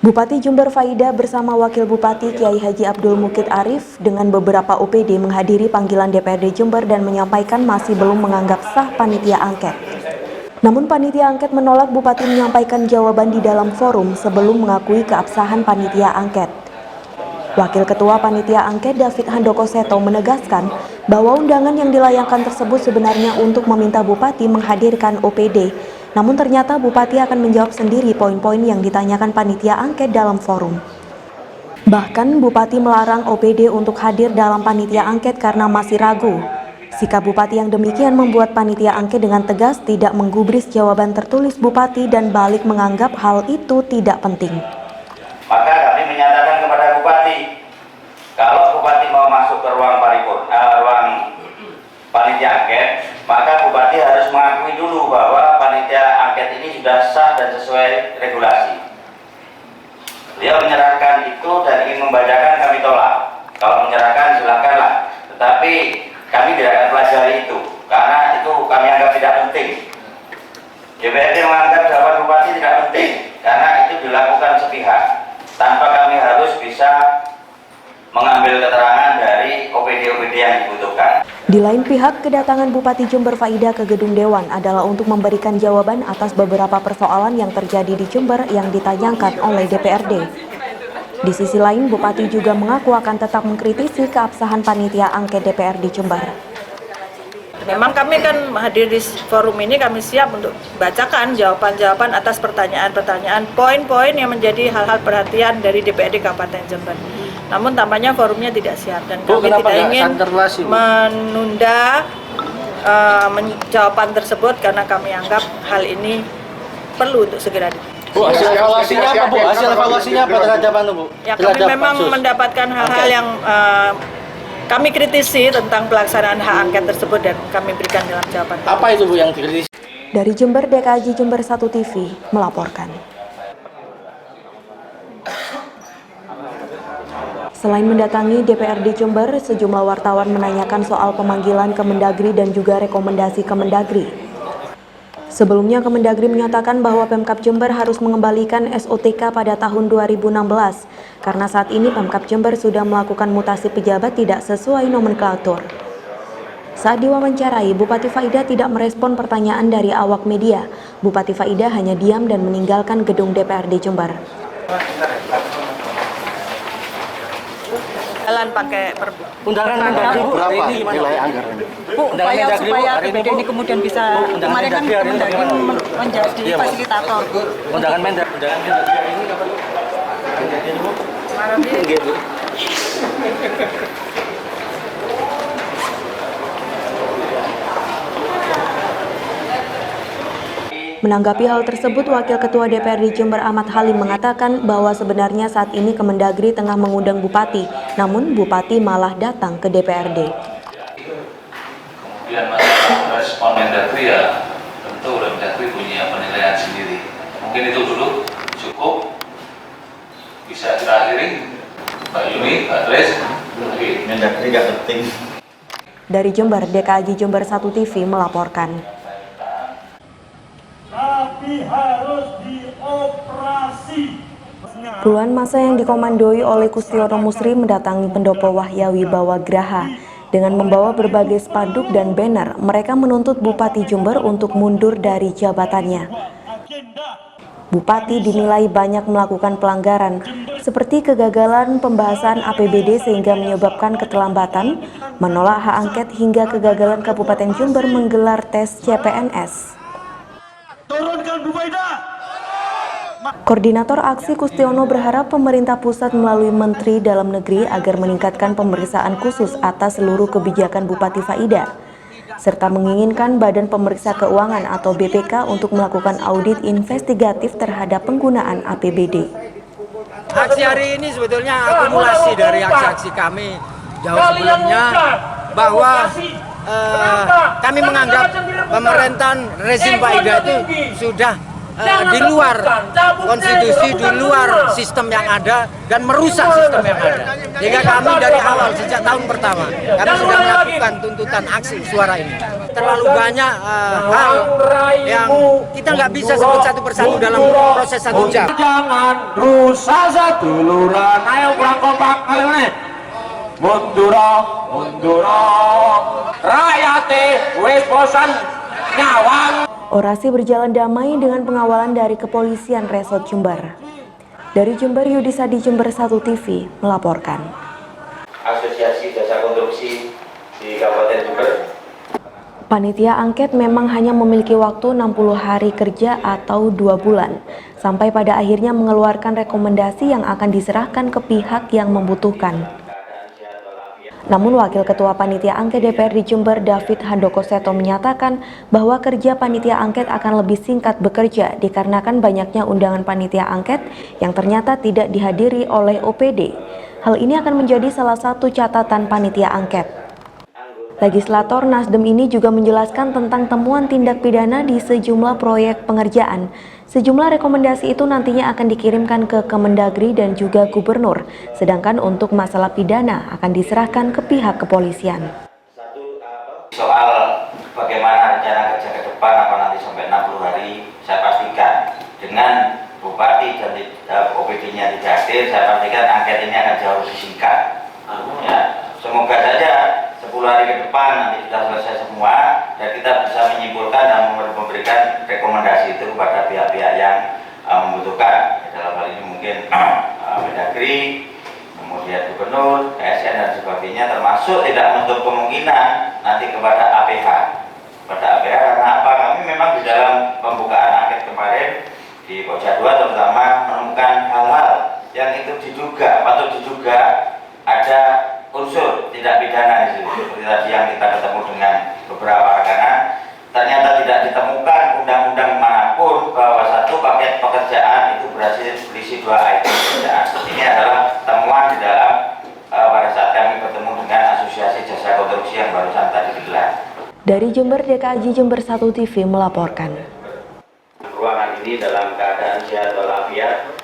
Bupati Jember Faida bersama Wakil Bupati Kiai Haji Abdul Mukid Arif dengan beberapa OPD menghadiri panggilan DPRD Jember dan menyampaikan masih belum menganggap sah panitia angket. Namun panitia angket menolak Bupati menyampaikan jawaban di dalam forum sebelum mengakui keabsahan panitia angket. Wakil Ketua Panitia Angket David Handoko Seto menegaskan bahwa undangan yang dilayangkan tersebut sebenarnya untuk meminta Bupati menghadirkan OPD. Namun ternyata Bupati akan menjawab sendiri poin-poin yang ditanyakan panitia angket dalam forum. Bahkan Bupati melarang OPD untuk hadir dalam panitia angket karena masih ragu. Sikap Bupati yang demikian membuat panitia angket dengan tegas tidak menggubris jawaban tertulis Bupati dan balik menganggap hal itu tidak penting. Maka kami menyatakan kepada Bupati, kalau Bupati mau masuk ke ruang panitia angket, maka Bupati harus mengakui dulu bahwa panitia angket ini sudah sah dan sesuai regulasi. Beliau menyerahkan itu dan ingin membacakan, kami tolak. Kalau menyerahkan silakanlah, tetapi kami tidak akan pelajari itu karena itu kami anggap tidak penting. DPRD menganggap jawaban Bupati tidak penting karena itu dilakukan sepihak tanpa kami harus bisa mengambil keterangan dari OPD-OPD yang dibutuhkan. Di lain pihak, kedatangan Bupati Jember Faida ke Gedung Dewan adalah untuk memberikan jawaban atas beberapa persoalan yang terjadi di Jember yang ditanyakan oleh DPRD. Di sisi lain, Bupati juga mengaku akan tetap mengkritisi keabsahan panitia angket DPRD Jember. Memang kami kan hadir di forum ini, kami siap untuk bacakan jawaban-jawaban atas pertanyaan-pertanyaan, poin-poin yang menjadi hal-hal perhatian dari DPRD Kabupaten Jember. Namun tampaknya forumnya tidak siap dan kami tidak ingin menunda jawaban tersebut karena kami anggap hal ini perlu untuk segera Bu, hasil evaluasinya apa, Bu? Hasil evaluasinya apa terhadap Bu? Ya, kami memang mendapatkan hal-hal yang kami kritisi tentang pelaksanaan hak angket tersebut dan kami berikan dalam jawaban. Apa itu Bu yang dikritisi? Dari Jember, DKJ Jember 1 TV melaporkan. Selain mendatangi DPRD Jember, sejumlah wartawan menanyakan soal pemanggilan Kemendagri dan juga rekomendasi Kemendagri. Sebelumnya Kemendagri menyatakan bahwa Pemkab Jember harus mengembalikan SOTK pada tahun 2016 karena saat ini Pemkab Jember sudah melakukan mutasi pejabat tidak sesuai nomenklatur. Saat diwawancarai, Bupati Faida tidak merespon pertanyaan dari awak media. Bupati Faida hanya diam dan meninggalkan gedung DPRD Jember. Jalan pakai undangan Mendagri berapa nilai anggaran? Bu, supaya APBD ini kemudian bisa kemarin kan Kemendagri menjadi fasilitator. Undangan Mendagri ini kapan? Bu. Menanggapi hal tersebut, Wakil Ketua DPRD Jember Ahmad Halim mengatakan bahwa sebenarnya saat ini Kemendagri tengah mengundang Bupati, namun Bupati malah datang ke DPRD. Kemudian masalah respon Mendagri ya tentu Mendagri punya penilaian sendiri. Mungkin itu dulu cukup, bisa kita akhiri. Pak Yuni, Pak Dres, Mendagri nggak penting. Dari Jember, DKJ Jember 1 TV melaporkan. Tapi harus dioperasi. Puluhan massa yang dikomandoi oleh Kustiono Musri mendatangi Pendopo Wahyawi Bawagraha. Dengan membawa berbagai spanduk dan banner, mereka menuntut Bupati Jember untuk mundur dari jabatannya. Bupati dinilai banyak melakukan pelanggaran, seperti kegagalan pembahasan APBD sehingga menyebabkan keterlambatan, menolak hak angket hingga kegagalan Kabupaten Jember menggelar tes CPNS. Turunkan Bu Faida. Koordinator aksi Kustiono berharap pemerintah pusat melalui Menteri Dalam Negeri agar meningkatkan pemeriksaan khusus atas seluruh kebijakan Bupati Faida, serta menginginkan Badan Pemeriksa Keuangan atau BPK untuk melakukan audit investigatif terhadap penggunaan APBD. Aksi hari ini sebetulnya akumulasi dari aksi-aksi kami jauh sebelumnya, bahwa kami menganggap pemerintahan rezim Faida itu sudah di luar konstitusi, di luar sistem yang ada dan merusak sistem yang ada. Sehingga kami dari awal sejak tahun pertama kami sudah melakukan tuntutan aksi suara ini. Terlalu banyak hal yang kita nggak bisa sebut satu persatu dalam proses 1 jam. Jangan rusak seduluran, ayo kurang kompak kali ini. Mundur, rakyate wis bosan nyawang. Orasi berjalan damai dengan pengawalan dari Kepolisian Resort Jember. Dari Jember, Yudisadi, Jember 1 TV melaporkan. Asosiasi Jasa Konstruksi di Kabupaten Jember. Panitia angket memang hanya memiliki waktu 60 hari kerja atau 2 bulan, sampai pada akhirnya mengeluarkan rekomendasi yang akan diserahkan ke pihak yang membutuhkan. Namun Wakil Ketua Panitia Angket DPRD Jember David Handoko Seto menyatakan bahwa kerja panitia angket akan lebih singkat bekerja dikarenakan banyaknya undangan panitia angket yang ternyata tidak dihadiri oleh OPD. Hal ini akan menjadi salah satu catatan panitia angket. Legislator Nasdem ini juga menjelaskan tentang temuan tindak pidana di sejumlah proyek pengerjaan. Sejumlah rekomendasi itu nantinya akan dikirimkan ke Kemendagri dan juga Gubernur, sedangkan untuk masalah pidana akan diserahkan ke pihak kepolisian. Soal bagaimana rencana kerja ke depan apa nanti sampai 60 hari, saya pastikan dengan Bupati dan OPD-nya tidak hadir, saya pastikan angket ini akan jauh lebih singkat. Ya, semoga saja 10 hari ke depan nanti sudah selesai semua dan kita bisa menyimpulkan dan memberikan rekomendasi itu kepada pihak-pihak yang membutuhkan. Dalam hal ini mungkin Mendagri, kemudian Gubernur, KSN dan sebagainya, termasuk tidak menutup kemungkinan nanti kepada APH. Kepada APH karena apa? Kami memang di dalam pembukaan angket kemarin di Pokja 2 terutama menemukan hal-hal yang itu patut diduga ada unsur tidak pidana di situ. Seperti tadi yang kita ketemu dengan beberapa rekanan, ternyata tidak ditemukan undang-undang manapun bahwa satu paket pekerjaan itu berhasil berisi 2 item pekerjaan. Ini adalah temuan di dalam pada saat kami bertemu dengan Asosiasi Jasa Konstruksi yang barusan tadi digelar. Dari Jember, DKJ Jember 1 TV melaporkan. Ruangan ini dalam keadaan sehat walafiat.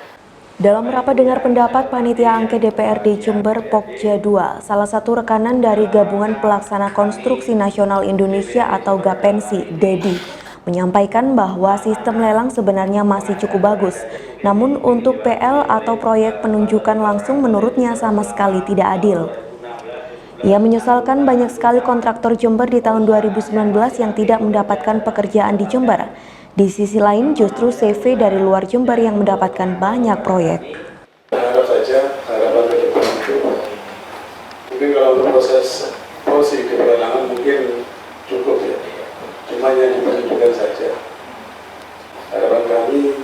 Dalam rapat dengar pendapat Panitia Angket DPRD Jember Pokja 2, salah satu rekanan dari Gabungan Pelaksana Konstruksi Nasional Indonesia atau Gapensi, Dedi, menyampaikan bahwa sistem lelang sebenarnya masih cukup bagus. Namun untuk PL atau proyek penunjukan langsung menurutnya sama sekali tidak adil. Ia menyesalkan banyak sekali kontraktor Jember di tahun 2019 yang tidak mendapatkan pekerjaan di Jember. Di sisi lain justru CV dari luar Jember yang mendapatkan banyak proyek. Harap saja harapan ke depan itu mungkin kalau untuk proses polisi kepelalangan mungkin cukup ya, cuma yang ditunjukkan saja. Harapan kami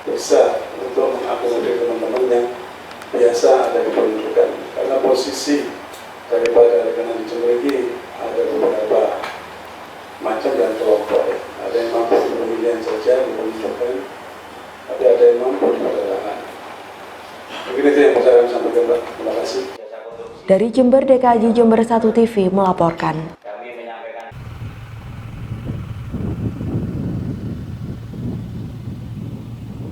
bisa untuk mengakomodir teman-teman yang biasa ada di penunjukan, karena posisi daripada rekanan di Jember ini ada beberapa macam dan kelompok ya. Ada yang mampu di pemilihan saja menunjukkan, tapi ada yang mampu di pelalangan. Mungkin itu yang bisa kami sampaikan, Pak. Terima kasih. Dari Jember, DKJ Jember 1 TV melaporkan.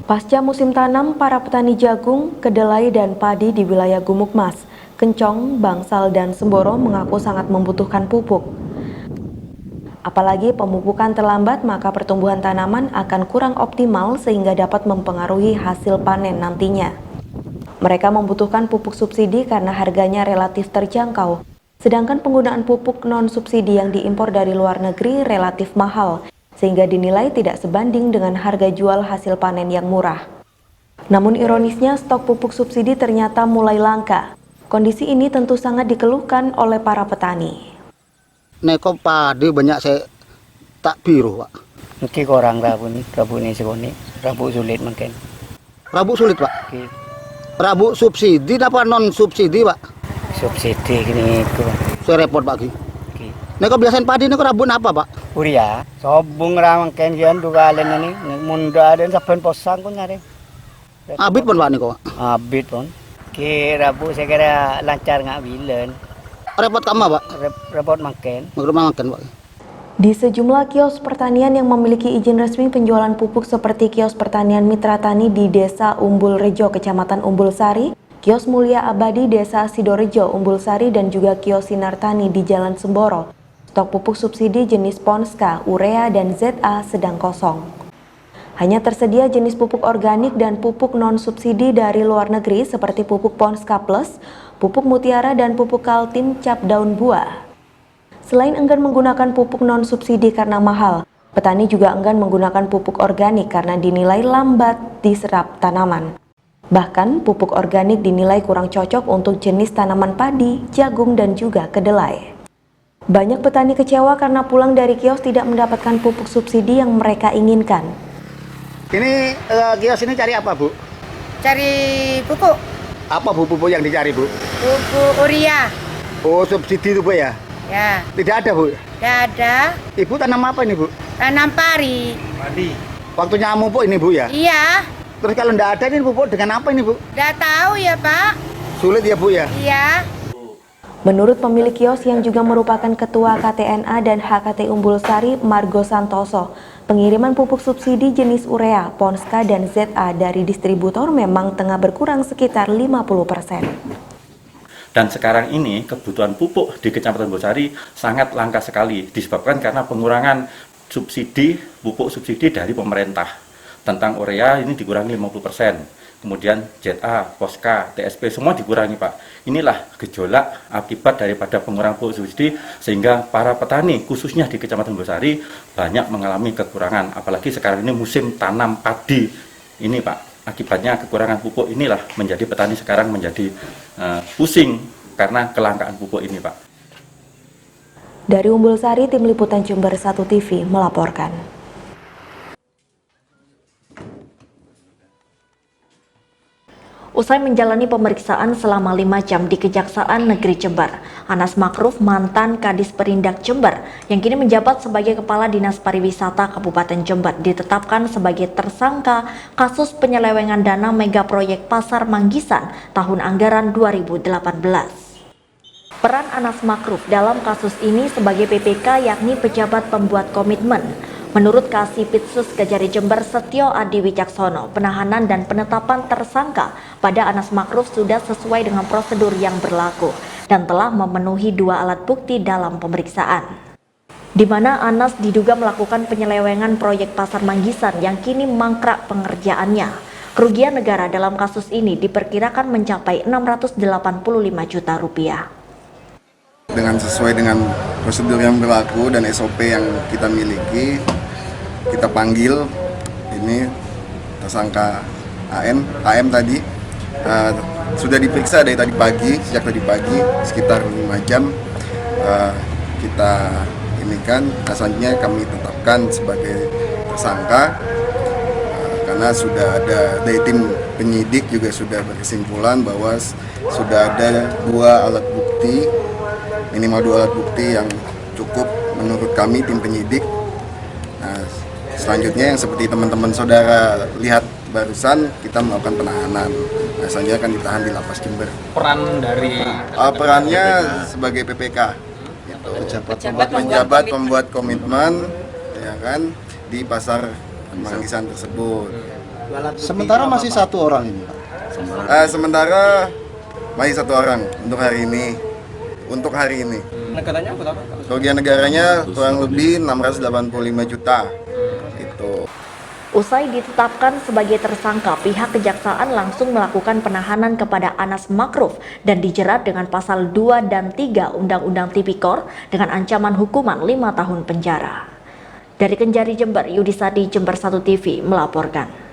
Pasca musim tanam, para petani jagung, kedelai, dan padi di wilayah Gumukmas, Kencong, Bangsal, dan Semboro mengaku sangat membutuhkan pupuk. Apalagi pemupukan terlambat, maka pertumbuhan tanaman akan kurang optimal sehingga dapat mempengaruhi hasil panen nantinya. Mereka membutuhkan pupuk subsidi karena harganya relatif terjangkau, sedangkan penggunaan pupuk non-subsidi yang diimpor dari luar negeri relatif mahal, sehingga dinilai tidak sebanding dengan harga jual hasil panen yang murah. Namun ironisnya, stok pupuk subsidi ternyata mulai langka. Kondisi ini tentu sangat dikeluhkan oleh para petani. Neko padi banyak saya tak biru, Pak. Mungkin kurang rabu ini segini, rabu sulit mungkin. Rabu sulit, Pak. Okay. Rabu subsidi apa non subsidi, Pak? Subsidi gini itu. Saya repot, Pak. Okay. Neko biasain padi neko rabu apa, Pak? Uria, sobung ramang kenjian dua alen ini, munda dan saben posang pun nyari. Abit pun, Pak, neko. Abit pun. Kira rabu saya kira lancar nggak bilen. Repot kamu, Pak? Repot makan. Makan, Pak. Di sejumlah kios pertanian yang memiliki izin resmi penjualan pupuk seperti kios pertanian Mitra Tani di Desa Umbul Rejo, Kecamatan Umbul Sari, kios Mulia Abadi Desa Sidorejo, Umbul Sari, dan juga kios Sinar Tani di Jalan Semboro, stok pupuk subsidi jenis Ponska, Urea, dan ZA sedang kosong. Hanya tersedia jenis pupuk organik dan pupuk non-subsidi dari luar negeri seperti pupuk Ponska Plus, pupuk Mutiara, dan pupuk Kaltim cap daun buah. Selain enggan menggunakan pupuk non-subsidi karena mahal, petani juga enggan menggunakan pupuk organik karena dinilai lambat diserap tanaman. Bahkan, pupuk organik dinilai kurang cocok untuk jenis tanaman padi, jagung, dan juga kedelai. Banyak petani kecewa karena pulang dari kios tidak mendapatkan pupuk subsidi yang mereka inginkan. Ini kios ini cari apa, Bu? Cari pupuk. Apa pupuk yang dicari, Bu? Pupuk urea. Oh, subsidi itu, Bu, ya? Ya. Tidak ada, Bu? Tidak ada. Ibu tanam apa ini, Bu? Tanam pari. Padi. Waktunya pupuk ini, Bu, ya? Iya. Terus kalau tidak ada ini pupuk dengan apa ini, Bu? Tidak tahu ya, Pak. Sulit ya, Bu, ya? Iya. Menurut pemilik kios yang juga merupakan Ketua KTNA dan HKT Umbul Sari, Margo Santoso, pengiriman pupuk subsidi jenis urea, Ponska, dan ZA dari distributor memang tengah berkurang sekitar 50%. Dan sekarang ini kebutuhan pupuk di Kecamatan Umbul Sari sangat langka sekali disebabkan karena pengurangan subsidi, pupuk subsidi dari pemerintah. Tentang urea ini dikurangi 50%. Kemudian ZA, Poska, TSP semua dikurangi, Pak. Inilah gejolak akibat daripada pengurangan pupuk subsidi sehingga para petani khususnya di Kecamatan Umbul Sari banyak mengalami kekurangan. Apalagi sekarang ini musim tanam padi ini, Pak. Akibatnya kekurangan pupuk inilah menjadi petani sekarang menjadi pusing karena kelangkaan pupuk ini, Pak. Dari Umbul Sari, Tim Liputan Jember 1 TV melaporkan. Usai menjalani pemeriksaan selama 5 jam di Kejaksaan Negeri Jember, Anas Makruf, mantan Kadis Perindak Jember yang kini menjabat sebagai Kepala Dinas Pariwisata Kabupaten Jember, ditetapkan sebagai tersangka kasus penyelewengan dana mega proyek Pasar Manggisan tahun anggaran 2018. Peran Anas Makruf dalam kasus ini sebagai PPK yakni pejabat pembuat komitmen. Menurut Kasipitsus Kejari Jember Setio Adi Wicaksono, penahanan dan penetapan tersangka pada Anas Makruf sudah sesuai dengan prosedur yang berlaku dan telah memenuhi 2 alat bukti dalam pemeriksaan, di mana Anas diduga melakukan penyelewengan proyek Pasar Manggisan yang kini mangkrak pengerjaannya. Kerugian negara dalam kasus ini diperkirakan mencapai 685 juta rupiah. Dengan sesuai dengan prosedur yang berlaku dan SOP yang kita miliki, kita panggil ini tersangka AM tadi sudah diperiksa dari tadi pagi, sejak tadi pagi sekitar 5 jam kita ini kan asalnya kami tetapkan sebagai tersangka karena sudah ada dari tim penyidik juga sudah berkesimpulan bahwa sudah ada 2 alat bukti, minimal 2 alat bukti yang cukup menurut kami tim penyidik. Nah, selanjutnya yang seperti teman-teman saudara lihat barusan, kita melakukan penahanan. Nah, selanjutnya akan ditahan di Lapas Jember. Peran dari perannya sebagai PPK, gitu. Pejabat pembuat komitmen, ya kan, di Pasar Manggisan tersebut. Sementara masih 1 orang ini, Pak. Sementara masih 1 orang untuk hari ini. Untuk hari ini. Negaranya berapa? Kerugian negaranya kurang lebih 685 juta. Gitu. Usai ditetapkan sebagai tersangka, pihak kejaksaan langsung melakukan penahanan kepada Anas Makruf dan dijerat dengan pasal 2 dan 3 Undang-Undang Tipikor dengan ancaman hukuman 5 tahun penjara. Dari Kenjari Jember, Yudisadi, Jember 1 TV melaporkan.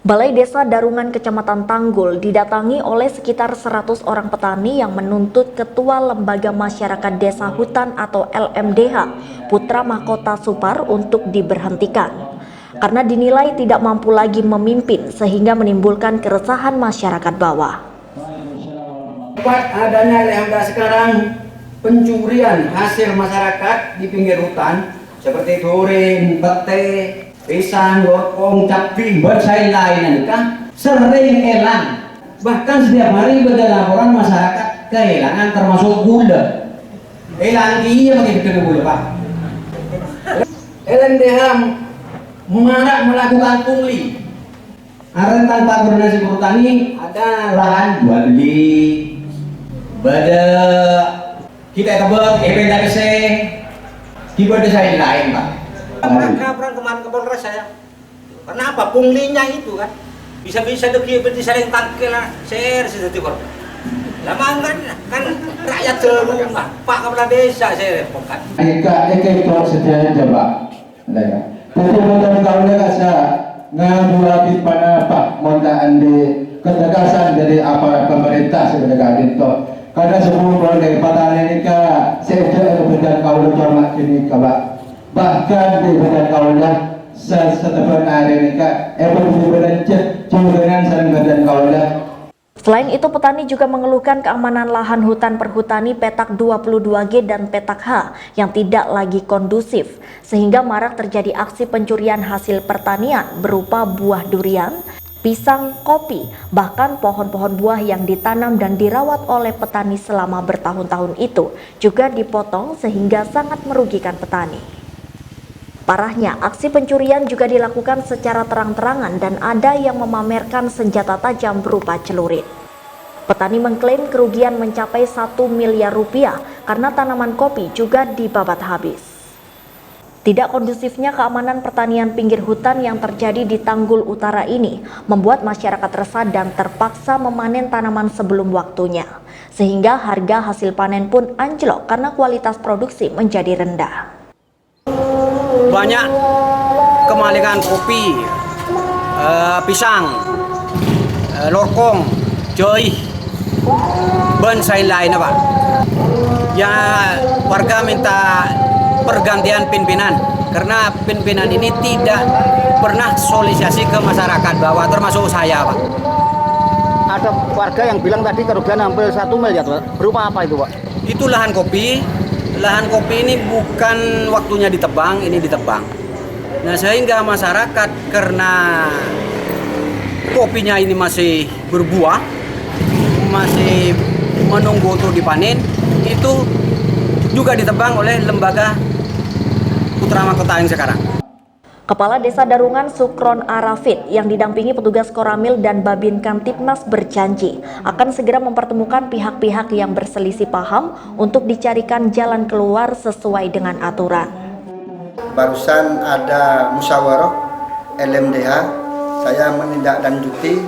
Balai Desa Darungan Kecamatan Tanggul didatangi oleh sekitar 100 orang petani yang menuntut Ketua Lembaga Masyarakat Desa Hutan atau LMDH, Putra Mahkota Supar untuk diberhentikan karena dinilai tidak mampu lagi memimpin sehingga menimbulkan keresahan masyarakat bawah. Adanya LMDH sekarang pencurian hasil masyarakat di pinggir hutan seperti durian, pete, pisang, lokong, cabai, bonsai lainnya kan sering hilang. Bahkan setiap hari ada laporan masyarakat kehilangan termasuk gula. Hilang iya begitu gula Pak. LMDH marak melakukan pungli. Rentang Pak Koordinasi Perhutani ada lahan jual beli, pada kita tebak, event kese, tiba desa yang lain Pak. Perang kemarin ke Polres saya. Kenapa punglinya itu kan? Bisa-bisa deki berarti saling tangkel share sesuatu. Lama kan rakyat serumah, Pak Kepala Desa saya repotkan. Eka itu setia coba. Betul-betul kau kasa ngabuatin pada Pak montaan di ketegasan dari aparat pemerintah sebenarnya itu. Karena semua dari petani ini saya benar kau hormat ini Pak. Bahkan di benar kau setelah hari ini benar cuma sering benar kau. Selain itu, petani juga mengeluhkan keamanan lahan hutan perhutani petak 22G dan petak H yang tidak lagi kondusif, sehingga marak terjadi aksi pencurian hasil pertanian berupa buah durian, pisang, kopi, bahkan pohon-pohon buah yang ditanam dan dirawat oleh petani selama bertahun-tahun itu juga dipotong sehingga sangat merugikan petani. Parahnya, aksi pencurian juga dilakukan secara terang-terangan dan ada yang memamerkan senjata tajam berupa celurit. Petani mengklaim kerugian mencapai 1 miliar rupiah karena tanaman kopi juga dibabat habis. Tidak kondusifnya keamanan pertanian pinggir hutan yang terjadi di Tanggul Utara ini membuat masyarakat resah dan terpaksa memanen tanaman sebelum waktunya, sehingga harga hasil panen pun anjlok karena kualitas produksi menjadi rendah. Banyak kemalingan kopi, pisang, lorkong, joy, bonsai lainnya Pak. Ya warga minta pergantian pimpinan karena pimpinan ini tidak pernah sosialisasi ke masyarakat bahwa termasuk saya Pak. Ada warga yang bilang tadi kerugian hampir 1 miliar Pak. Berupa apa itu Pak? Itu lahan kopi. Lahan kopi ini bukan waktunya ditebang, ini ditebang. Nah sehingga masyarakat karena kopinya ini masih berbuah, masih menunggu untuk dipanen, itu juga ditebang oleh lembaga Putra Mahkota yang sekarang. Kepala Desa Darungan Sukron Arafid yang didampingi petugas Koramil dan Babin Kamtipmas berjanji akan segera mempertemukan pihak-pihak yang berselisih paham untuk dicarikan jalan keluar sesuai dengan aturan. Barusan ada musyawarah LMDH, saya menindaklanjuti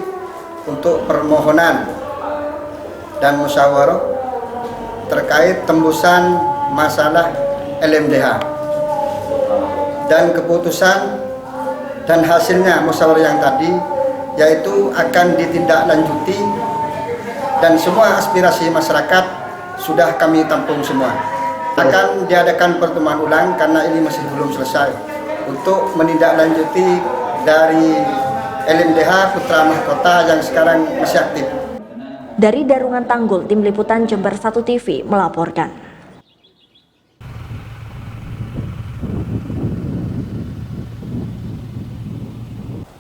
untuk permohonan dan musyawarah terkait tembusan masalah LMDH. Dan keputusan dan hasilnya musyawarah yang tadi yaitu akan ditindaklanjuti dan semua aspirasi masyarakat sudah kami tampung semua. Akan diadakan pertemuan ulang karena ini masih belum selesai untuk menindaklanjuti dari LMDH Putra Mahkota yang sekarang masih aktif. Dari Darungan Tanggul, Tim Liputan Jember 1 TV melaporkan.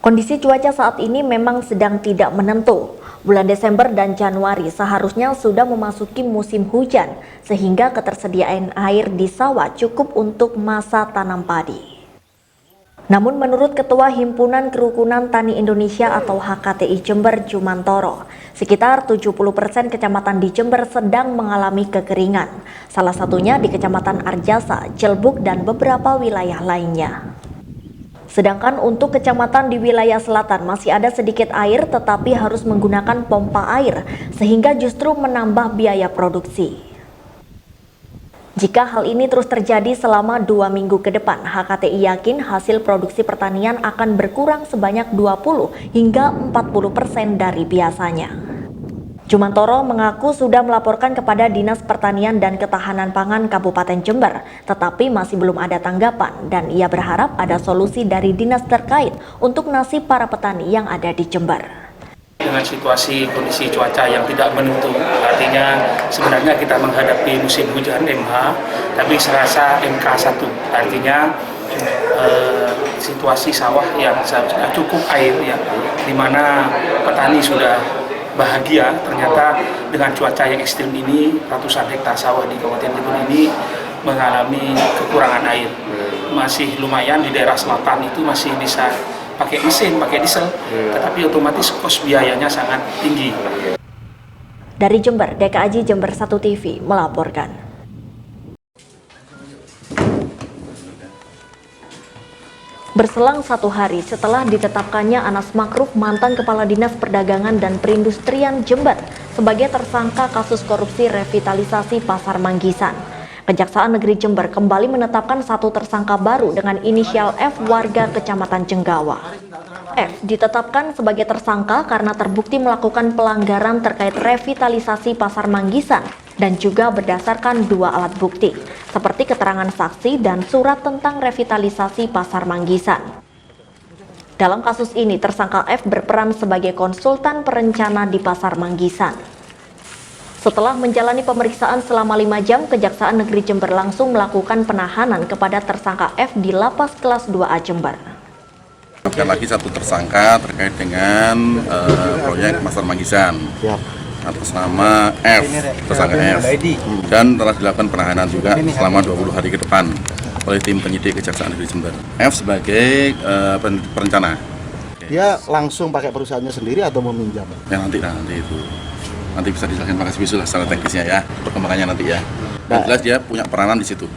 Kondisi cuaca saat ini memang sedang tidak menentu. Bulan Desember dan Januari seharusnya sudah memasuki musim hujan, sehingga ketersediaan air di sawah cukup untuk masa tanam padi. Namun menurut Ketua Himpunan Kerukunan Tani Indonesia atau HKTI Jember Jumantoro, sekitar 70% kecamatan di Jember sedang mengalami kekeringan, salah satunya di Kecamatan Arjasa, Jelbuk, dan beberapa wilayah lainnya. Sedangkan untuk kecamatan di wilayah selatan masih ada sedikit air tetapi harus menggunakan pompa air sehingga justru menambah biaya produksi. Jika hal ini terus terjadi selama 2 minggu ke depan, HKTI yakin hasil produksi pertanian akan berkurang sebanyak 20 hingga 40% dari biasanya. Jumantoro mengaku sudah melaporkan kepada Dinas Pertanian dan Ketahanan Pangan Kabupaten Jember, tetapi masih belum ada tanggapan dan ia berharap ada solusi dari dinas terkait untuk nasib para petani yang ada di Jember. Dengan situasi kondisi cuaca yang tidak menentu, artinya sebenarnya kita menghadapi musim hujan MH, tapi serasa MK1, artinya situasi sawah yang seharusnya cukup air ya, di mana petani sudah bahagia ternyata dengan cuaca yang ekstrim ini, ratusan hektar sawah di Kabupaten Jember ini mengalami kekurangan air. Masih lumayan di daerah selatan itu masih bisa pakai mesin, pakai diesel, tetapi otomatis kos biayanya sangat tinggi. Dari Jember, DKAJ Jember 1 TV melaporkan. Berselang 1 hari setelah ditetapkannya Anas Makruf, mantan Kepala Dinas Perdagangan dan Perindustrian Jember, sebagai tersangka kasus korupsi revitalisasi Pasar Manggisan, Kejaksaan Negeri Jember kembali menetapkan 1 tersangka baru dengan inisial F, warga Kecamatan Jenggawa. F ditetapkan sebagai tersangka karena terbukti melakukan pelanggaran terkait revitalisasi Pasar Manggisan dan juga berdasarkan 2 alat bukti, seperti keterangan saksi dan surat tentang revitalisasi Pasar Manggisan. Dalam kasus ini, tersangka F berperan sebagai konsultan perencana di Pasar Manggisan. Setelah menjalani pemeriksaan selama 5 jam, Kejaksaan Negeri Jember langsung melakukan penahanan kepada tersangka F di Lapas Kelas 2A Jember. Ada lagi 1 tersangka terkait dengan proyek Pasar Manggisan atas nama F, tersangka F, dan telah dilakukan penahanan juga selama 20 hari ke depan oleh tim penyidik Kejaksaan Negeri Jember. F sebagai perencana. Dia langsung pakai perusahaannya sendiri atau meminjam? Ya nanti itu. Nanti bisa dijelaskan pakai bisu lah secara teknisnya ya, perkembangannya nanti ya. Dan jelas dia punya peranan di situ.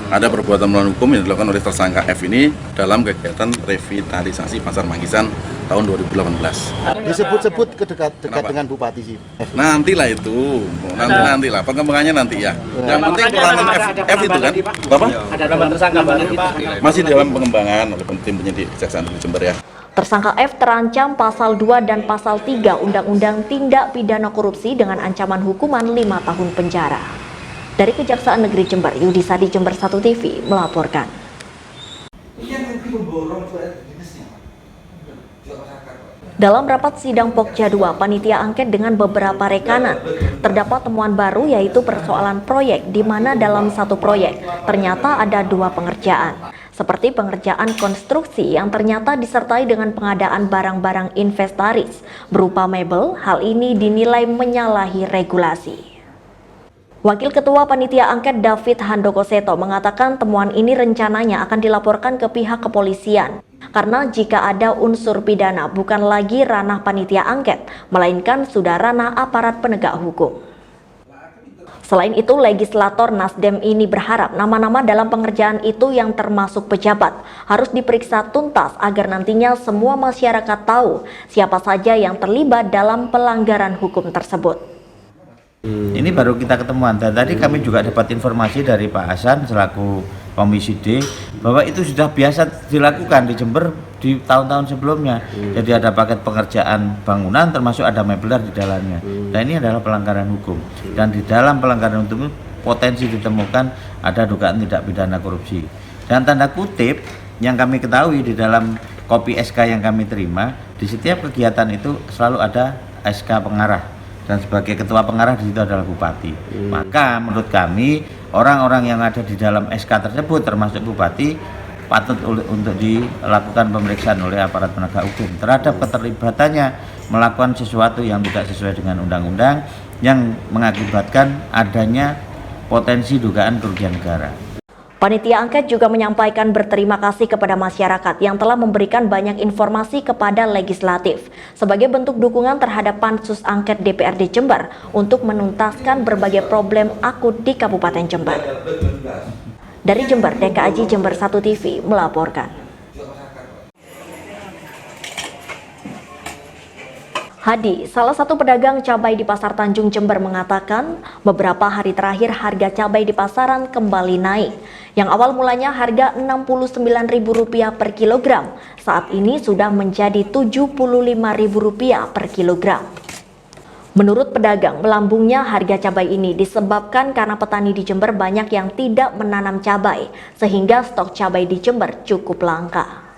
Ada perbuatan melawan hukum yang dilakukan oleh tersangka F ini dalam kegiatan revitalisasi Pasar Manggisan tahun 2018. Disebut-sebut dekat dengan Bupati sih. Nantilah itu, nantilah perkembangannya nanti ya. Yang penting peranan F itu kan, Bapak? Ada nama tersangka baru masih dalam pengembangan oleh tim penyidik Kejaksaan Negeri Jember ya. Tersangka F terancam pasal 2 dan pasal 3 Undang-Undang Tindak Pidana Korupsi dengan ancaman hukuman 5 tahun penjara. Dari Kejaksaan Negeri Jember, Yudisadi Jember 1 TV melaporkan. Dalam rapat sidang Pokja 2, panitia angket dengan beberapa rekanan, terdapat temuan baru yaitu persoalan proyek, di mana dalam satu proyek ternyata ada 2 pengerjaan, seperti pengerjaan konstruksi yang ternyata disertai dengan pengadaan barang-barang inventaris berupa mebel. Hal ini dinilai menyalahi regulasi. Wakil Ketua Panitia Angket David Handoko Seto mengatakan temuan ini rencananya akan dilaporkan ke pihak kepolisian, karena jika ada unsur pidana bukan lagi ranah panitia angket, melainkan sudah ranah aparat penegak hukum. Selain itu, legislator Nasdem ini berharap nama-nama dalam pengerjaan itu yang termasuk pejabat harus diperiksa tuntas agar nantinya semua masyarakat tahu siapa saja yang terlibat dalam pelanggaran hukum tersebut. Ini baru kita ketemuan, dan tadi kami juga dapat informasi dari Pak Hasan selaku Komisi D bahwa itu sudah biasa dilakukan di Jember di tahun-tahun sebelumnya. Jadi ada paket pengerjaan bangunan termasuk ada mebel di dalamnya. Nah, ini adalah pelanggaran hukum, dan di dalam pelanggaran hukum potensi ditemukan ada dugaan tindak pidana korupsi. Dan tanda kutip yang kami ketahui di dalam kopi SK yang kami terima, di setiap kegiatan itu selalu ada SK pengarah. Dan sebagai ketua pengarah di situ adalah bupati. Maka menurut kami orang-orang yang ada di dalam SK tersebut termasuk bupati patut untuk dilakukan pemeriksaan oleh aparat penegak hukum terhadap keterlibatannya melakukan sesuatu yang tidak sesuai dengan undang-undang yang mengakibatkan adanya potensi dugaan kerugian negara. Panitia angket juga menyampaikan berterima kasih kepada masyarakat yang telah memberikan banyak informasi kepada legislatif sebagai bentuk dukungan terhadap Pansus Angket DPRD Jember untuk menuntaskan berbagai problem akut di Kabupaten Jember. Dari Jember, DKAJ Jember 1 TV melaporkan. Hadi, salah satu pedagang cabai di Pasar Tanjung Jember mengatakan beberapa hari terakhir harga cabai di pasaran kembali naik. Yang awal mulanya harga Rp69.000 per kilogram, saat ini sudah menjadi Rp75.000 per kilogram. Menurut pedagang, melambungnya harga cabai ini disebabkan karena petani di Jember banyak yang tidak menanam cabai, sehingga stok cabai di Jember cukup langka.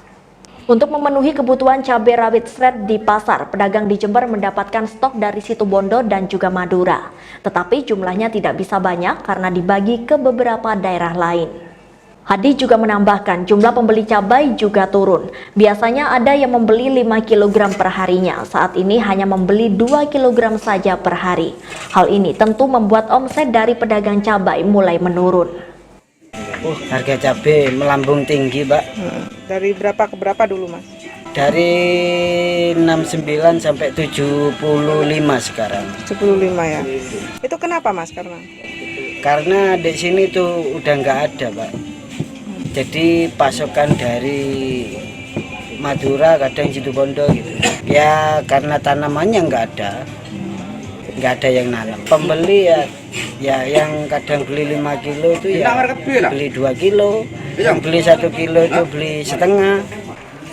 Untuk memenuhi kebutuhan cabai rawit sered di pasar, pedagang di Jember mendapatkan stok dari Situbondo dan juga Madura. Tetapi jumlahnya tidak bisa banyak karena dibagi ke beberapa daerah lain. Hadi juga menambahkan jumlah pembeli cabai juga turun. Biasanya ada yang membeli 5 kg per harinya, saat ini hanya membeli 2 kg saja per hari. Hal ini tentu membuat omset dari pedagang cabai mulai menurun. Harga cabai melambung tinggi, Pak. Dari berapa ke berapa dulu, Mas? Dari 69 sampai 75 sekarang. 75 ya. Itu kenapa, Mas? Karena di sini tuh udah nggak ada, Pak. Jadi pasokan dari Madura, kadang Situbondo gitu. Ya karena tanamannya nggak ada yang nanam. Pembeli ya yang kadang beli 5 kilo itu ya beli 2 kilo, yang beli 1 kilo itu beli setengah.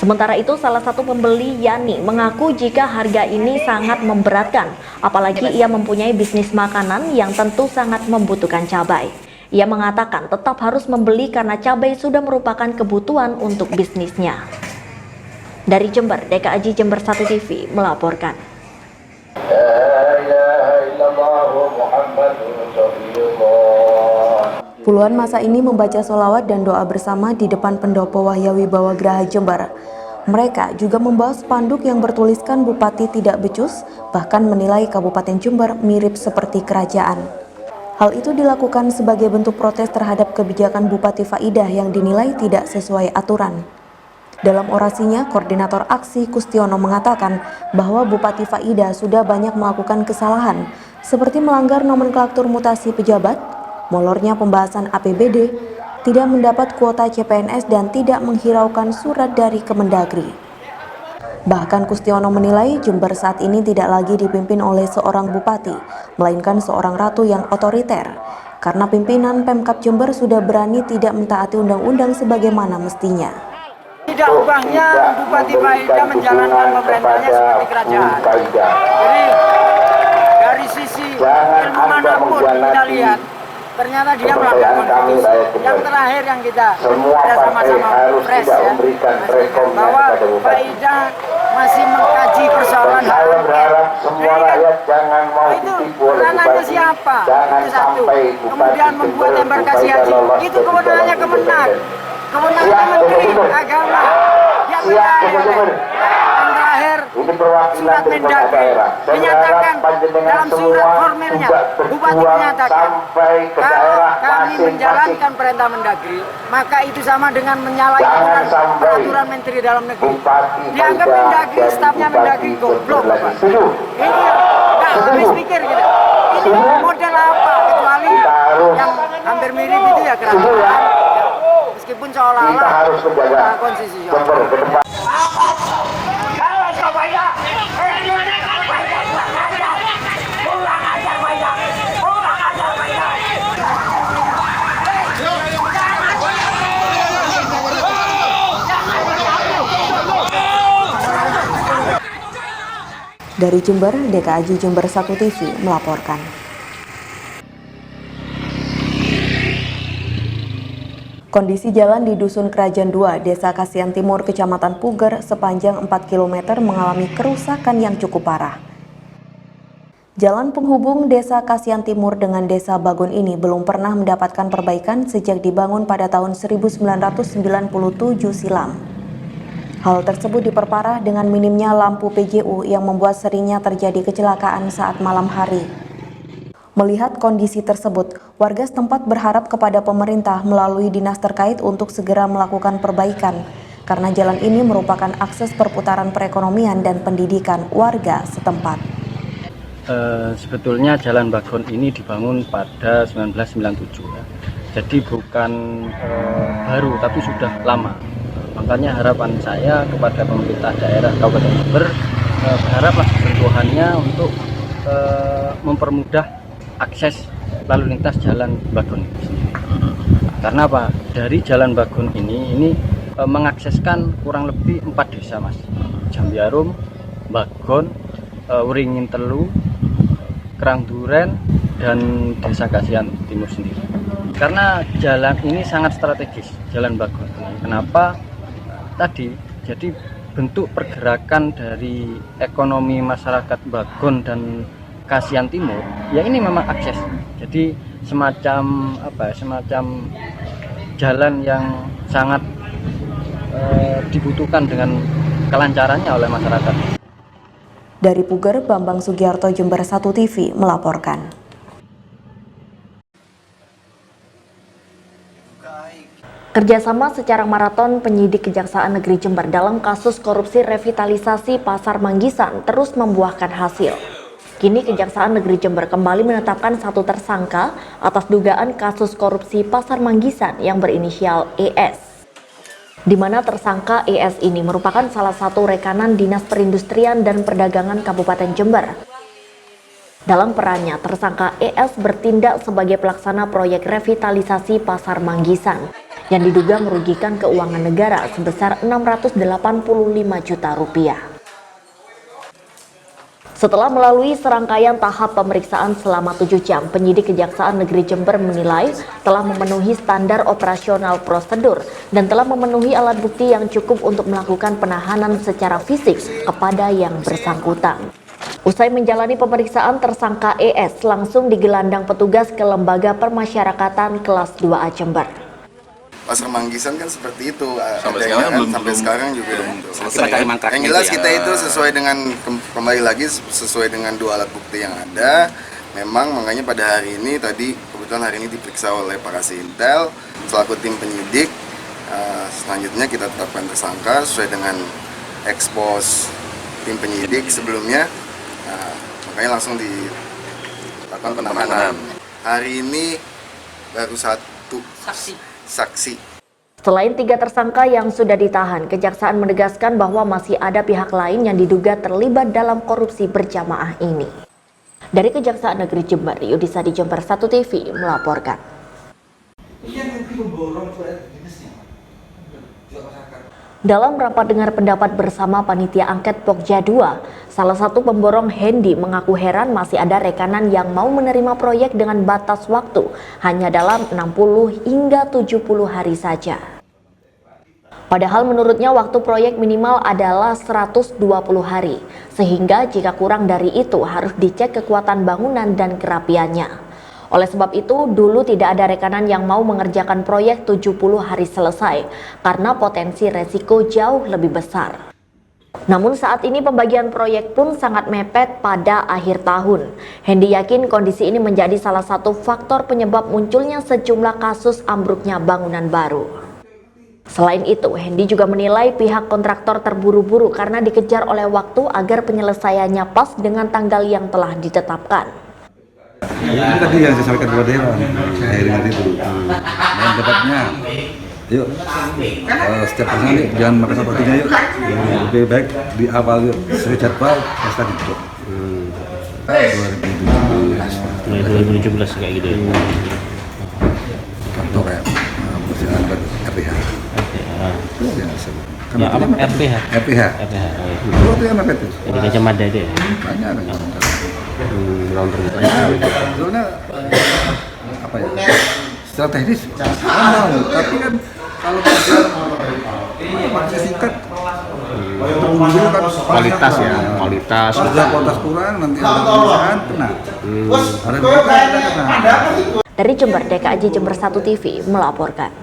Sementara itu, salah satu pembeli, Yani, mengaku jika harga ini sangat memberatkan, apalagi ia mempunyai bisnis makanan yang tentu sangat membutuhkan cabai. Ia mengatakan tetap harus membeli karena cabai sudah merupakan kebutuhan untuk bisnisnya. Dari Jember, DKAJ Jember 1 TV melaporkan. Puluhan masa ini membaca sholawat dan doa bersama di depan Pendopo Wahyawi Bawagraha Jember. Mereka juga membawa spanduk yang bertuliskan Bupati tidak becus, bahkan menilai Kabupaten Jember mirip seperti kerajaan. Hal itu dilakukan sebagai bentuk protes terhadap kebijakan Bupati Faidah yang dinilai tidak sesuai aturan. Dalam orasinya, Koordinator Aksi Kustiono mengatakan bahwa Bupati Faidah sudah banyak melakukan kesalahan, seperti melanggar nomenklatur mutasi pejabat, molornya pembahasan APBD, tidak mendapat kuota CPNS dan tidak menghiraukan surat dari Kemendagri. Bahkan Kustiono menilai Jember saat ini tidak lagi dipimpin oleh seorang bupati, melainkan seorang ratu yang otoriter. Karena pimpinan Pemkab Jember sudah berani tidak mentaati undang-undang sebagaimana mestinya. Tidak ubahnya Bupati Faidah menjalankan pemerintahnya seperti kerajaan. Jadi dari sisi ilmu manapun kita lihat, ternyata dia melakukan konstitusi. Yang terakhir yang kita sama-sama press ya, bahwa Faidah masih mengkaji persoalan semua rakyat jangan mau ditipu oleh ranahnya siapa? Itu satu. Kemudian membuat embarkasi haji, itu kewenangannya Kemenag. Kewenangan Menteri Agama yang terakhir surat Mendagri menyatakan dalam surat formalnya Bupati menyatakan kalau kami menjalankan perintah Mendagri maka itu sama dengan menyalahi peraturan Menteri Dalam Negeri. Dianggap Mendagri, stafnya Mendagri goblok, Bapak. Ini nggak habis pikir gitu. Ini model apa kecuali yang hampir mirip itu ya kerajaan. Meskipun seolah-olah konstitusional. Dari Jember, DKAJ Jember 1 TV melaporkan. Kondisi jalan di Dusun Kerajaan 2, Desa Kasihan Timur, Kecamatan Puger, sepanjang 4 km mengalami kerusakan yang cukup parah. Jalan penghubung Desa Kasihan Timur dengan Desa Bagon ini belum pernah mendapatkan perbaikan sejak dibangun pada tahun 1997 silam. Hal tersebut diperparah dengan minimnya lampu PJU yang membuat seringnya terjadi kecelakaan saat malam hari. Melihat kondisi tersebut, warga setempat berharap kepada pemerintah melalui dinas terkait untuk segera melakukan perbaikan, karena jalan ini merupakan akses perputaran perekonomian dan pendidikan warga setempat. Sebetulnya Jalan Bagon ini dibangun pada 1997 ya. Jadi bukan baru tapi sudah lama. Makanya harapan saya kepada pemerintah daerah Kabupaten Jember berharaplah sentuhannya untuk mempermudah akses lalu lintas Jalan Bagon ini sendiri. Karena apa? Dari Jalan Bagon ini mengakseskan kurang lebih 4 desa, Mas. Jambiarum, Bagon, Wringin Telu, Kerang Duren, dan Desa Kasihan Timur sendiri. Karena jalan ini sangat strategis, Jalan Bagon. Kenapa? Tadi, jadi bentuk pergerakan dari ekonomi masyarakat Bagon dan Kasihan Timur, ya ini memang akses. Jadi semacam jalan yang sangat dibutuhkan dengan kelancarannya oleh masyarakat. Dari Puger, Bambang Sugiarto, Jember 1 TV melaporkan. Kerjasama secara maraton penyidik Kejaksaan Negeri Jember dalam kasus korupsi revitalisasi Pasar Manggisan terus membuahkan hasil. Kini Kejaksaan Negeri Jember kembali menetapkan 1 tersangka atas dugaan kasus korupsi Pasar Manggisan yang berinisial ES. Di mana tersangka ES ini merupakan salah satu rekanan Dinas Perindustrian dan Perdagangan Kabupaten Jember. Dalam perannya, tersangka ES bertindak sebagai pelaksana proyek revitalisasi Pasar Manggisan yang diduga merugikan keuangan negara sebesar 685 juta rupiah. Setelah melalui serangkaian tahap pemeriksaan selama 7 jam, penyidik Kejaksaan Negeri Jember menilai telah memenuhi standar operasional prosedur dan telah memenuhi alat bukti yang cukup untuk melakukan penahanan secara fisik kepada yang bersangkutan. Usai menjalani pemeriksaan, tersangka ES langsung digelandang petugas ke Lembaga Permasyarakatan Kelas 2A Jember. Pasar Manggisan kan seperti itu, sampai sekarang juga. Yang jelas kita itu sesuai dengan, kembali lagi sesuai dengan 2 alat bukti yang ada. Memang makanya pada hari ini tadi kebetulan hari ini diperiksa oleh para Intel selaku tim penyidik. Selanjutnya kita tetapkan tersangka sesuai dengan ekspos tim penyidik sebelumnya. Makanya langsung dilakukan penahanan. Hari ini baru 1 saksi. Selain 3 tersangka yang sudah ditahan, Kejaksaan menegaskan bahwa masih ada pihak lain yang diduga terlibat dalam korupsi berjamaah ini. Dari Kejaksaan Negeri Jember, Yudisa di Jember 1 TV melaporkan. Dalam rapat dengar pendapat bersama panitia angket Pokja 2, salah satu pemborong Hendy mengaku heran masih ada rekanan yang mau menerima proyek dengan batas waktu hanya dalam 60 hingga 70 hari saja. Padahal menurutnya waktu proyek minimal adalah 120 hari, sehingga jika kurang dari itu harus dicek kekuatan bangunan dan kerapiannya. Oleh sebab itu, dulu tidak ada rekanan yang mau mengerjakan proyek 70 hari selesai, karena potensi resiko jauh lebih besar. Namun saat ini pembagian proyek pun sangat mepet pada akhir tahun. Hendy yakin kondisi ini menjadi salah satu faktor penyebab munculnya sejumlah kasus ambruknya bangunan baru. Selain itu, Hendy juga menilai pihak kontraktor terburu-buru karena dikejar oleh waktu agar penyelesaiannya pas dengan tanggal yang telah ditetapkan. Ini tadi yang saya sampaikan kepada Dewan, hearing itu. Dan dapatnya, yuk, setiap pasangan jangan makan sepertinya yuk. Lebih baik di awal yuk, sesuai jadwal, pasti gitu. 2017 kayak gitu ya. Contoh kayak persiapan RPH. Ya, apa RPH? RPH. Itu yang apa itu? Jadi Gajah Mada itu ya? Banyak kan. Soalnya apa ya? Secara teknis mau, tapi kan kalau masih singkat kan kualitas ya, kualitas. Kualitas kurang nanti ada perusahaan kena. Dari Jember, DKJ Jember 1 TV melaporkan.